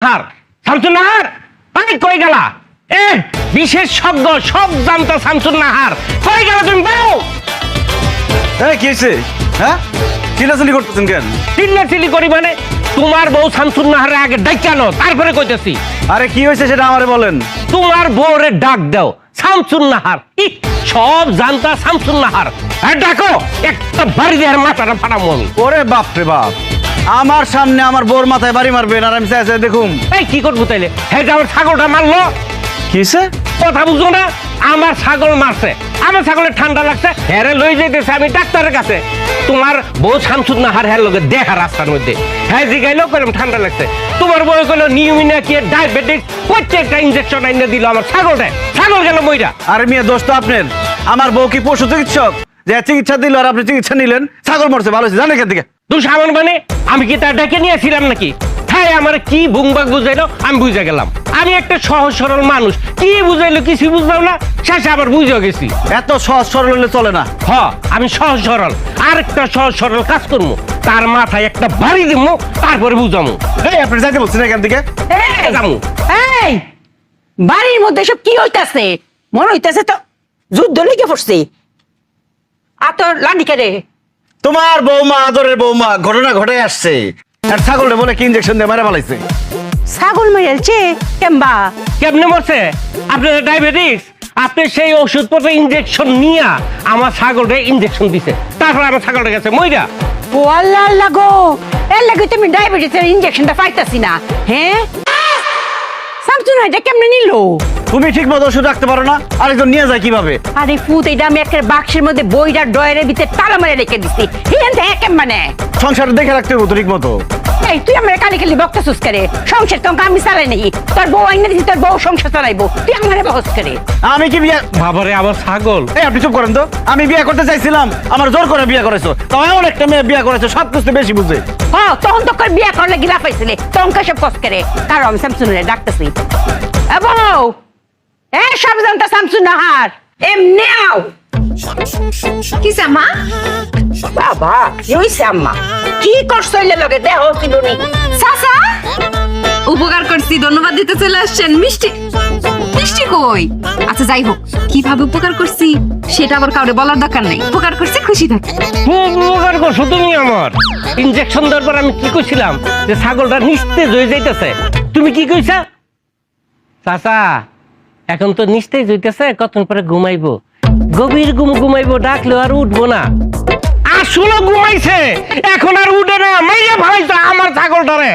Doctor Shamsun Nahar, আমি কই গেলা? বিশেষজ্ঞ সব জানতো শামসুন নাহার, কই গেলা তুমি? বেরো। কি হয়েছে? হ্যাঁ, চিল্লাচিল্লি করতেছেন কেন? চিল্লাচিল্লি করি মানে? তোমার বউ শামসুন নাহারের আগে ডাইকানো, তারপরে কইতেছি। আরে কি হয়েছে সেটা আমারে বলেন। তোমার বউরে ডাক দাও শামসুন নাহার। সব জানতা শামসুন নাহার। ডাকো, একটা বাড়ি দিয়ে মাথাটা ফাটাবো আমি। ওরে বাপ রে বাপ, আমার সামনে আমার বোর মাথায় বাড়ি মারবেন আর আমি চাই দেখুন। এই কি করবো তাইলে? হ্যাঁ, আমার ছাগলটা মারলো। কি হয়েছে? কথা বুঝো না? আমার ছাগল মারছে, আমার ছাগলের ঠান্ডা লাগছে, হ্যারে লই যেতেছে আমি ডাক্তারের কাছে। তোমার বউ শামসুন নাহার হ্যার লোকে দেখা রাস্তার মধ্যে, হ্যাঁ জিগাইলো কইলাম ঠান্ডা লাগছে। তোমার বউ কইলো নিউমিনিয়া কি ডায়াবেটিস, প্রত্যেকটা ইনজেকশন আইনা দিল আমার ছাগলটা, ছাগল গেল মইরা। আরে মিয়া, দোষ তো আপনার। আমার বউ কি পশু চিকিৎসক যে চিকিৎসা দিল আর আপনি চিকিৎসা নিলেন? ছাগল মরছে, ভালো হয়েছে, জানেন এখান থেকে। তুই সামান মানে আমি কি তার ডেকে নিয়েছিলাম নাকি? হ্যাঁ, আমার কি বুংবাগ বুঝাইলো, আমি বুঝে গেলাম। আমি একটা সহজ সরল মানুষ, কি বুঝাইলো কিছু বুঝলাম না, শেষে আবার বুঝে গেছি। এত সহজ সরল হলে চলে না। আমি সহজ সরল, আর একটা সহজ সরল কাজ করবো, তার মাথায় একটা বাড়ি দিব, তারপরে বুঝামু। এই আপনি যাইতে বলছেন এখান থেকে? যামু। এই বাড়ির মধ্যে সব কি হইতাছে? মনে হইতাছে তো যুদ্ধ লেগে পড়ছে। আর তোর লান্ডিকে রে, তোমার বৌমা, আদরের বৌমা, ঘটনা ঘটে আসছে। আর ছাগলটা বলে কি ইনজেকশন দিয়ে মারা ফেলাইছে। ছাগল মেরেছে কেমবা? কেমনে মরছে? আপনার ডায়াবেটিস, আপনি সেই ওষুধপত্র ইনজেকশন নিয়া আমার ছাগলটা ইনজেকশন দিছে, তারপর আমার ছাগলটা গেছে মইরা। ও আল্লাহ আল্লাহ গো, এর লাগে তুমি ডায়াবেটিসের ইনজেকশনটা পাইতাছি না। হ্যাঁ, শামসুন এটা কেমনে নিল? তুমি ঠিক মতো ওষুধ রাখতে পারো না, আরেকজন নিয়ে যায় কিভাবে? আরে ফুত, এটা আমি একটা বাক্সের মধ্যে বইটা ডয়ারের ভিতরে তালা মারে রেখে দিছি। হিয়ান থেকে কেম মানে সংসার দেখে রাখতে হবে তো ঠিক মতো। এই তুই আমার কালি খালি বকতেছিস করে? সংসার তো আমি চালাই নাই, তোর বউ আইনা দিছি, তোর বউ সংসার চালাইবো, তুই আমারে বহস করে? আমি কি বিয়ে? বাবারে, আমার ছাগল। এই আপনি চুপ করেন তো। আমি বিয়ে করতে চাইছিলাম, আমার জোর করে বিয়ে করেছো। তাও এমন একটা মেয়ে বিয়ে করেছো সব কিছু বেশি বুঝে। হ্যাঁ, তখন তো কর বিয়া করলে গিলা পাইছিলে, তখন সব কস করে। কারণ আমি শামসুনের ডাকতেছি। এ বউ, এ সব জানতা শামসুন নাহার এমনি আও। কি জামা? বাবা কি হইছে আম্মা? কি করছো এলে লগে দেহ কিলুনি? চাচা উপকার করছি, ধন্যবাদ দিতে চলে আসছেন। মিষ্টি মিষ্টি কই? আচ্ছা যাই হোক, কিভাবে উপকার করছি সেটা আবার কাউরে বলার দরকার নেই। উপকার করছি, খুশি থাকি। খুব উপকার করছো তুমি আমার। ইনজেকশন দেওয়ার পর আমি কি কইছিলাম যে ছাগলটা নিস্তেজ হয়ে যাইতেছে, তুমি কি কইছা? চাচা এখন তো নিস্তেজ হইতেছে, কতক্ষণ পরে ঘুমাইবো, গভীর ঘুমাইবো, ডাকলেও আর উঠবো না। আসলে ঘুমাইছে, এখন আর উঠে না, মাইয়া ভাইতো আমার ছাগলটারে।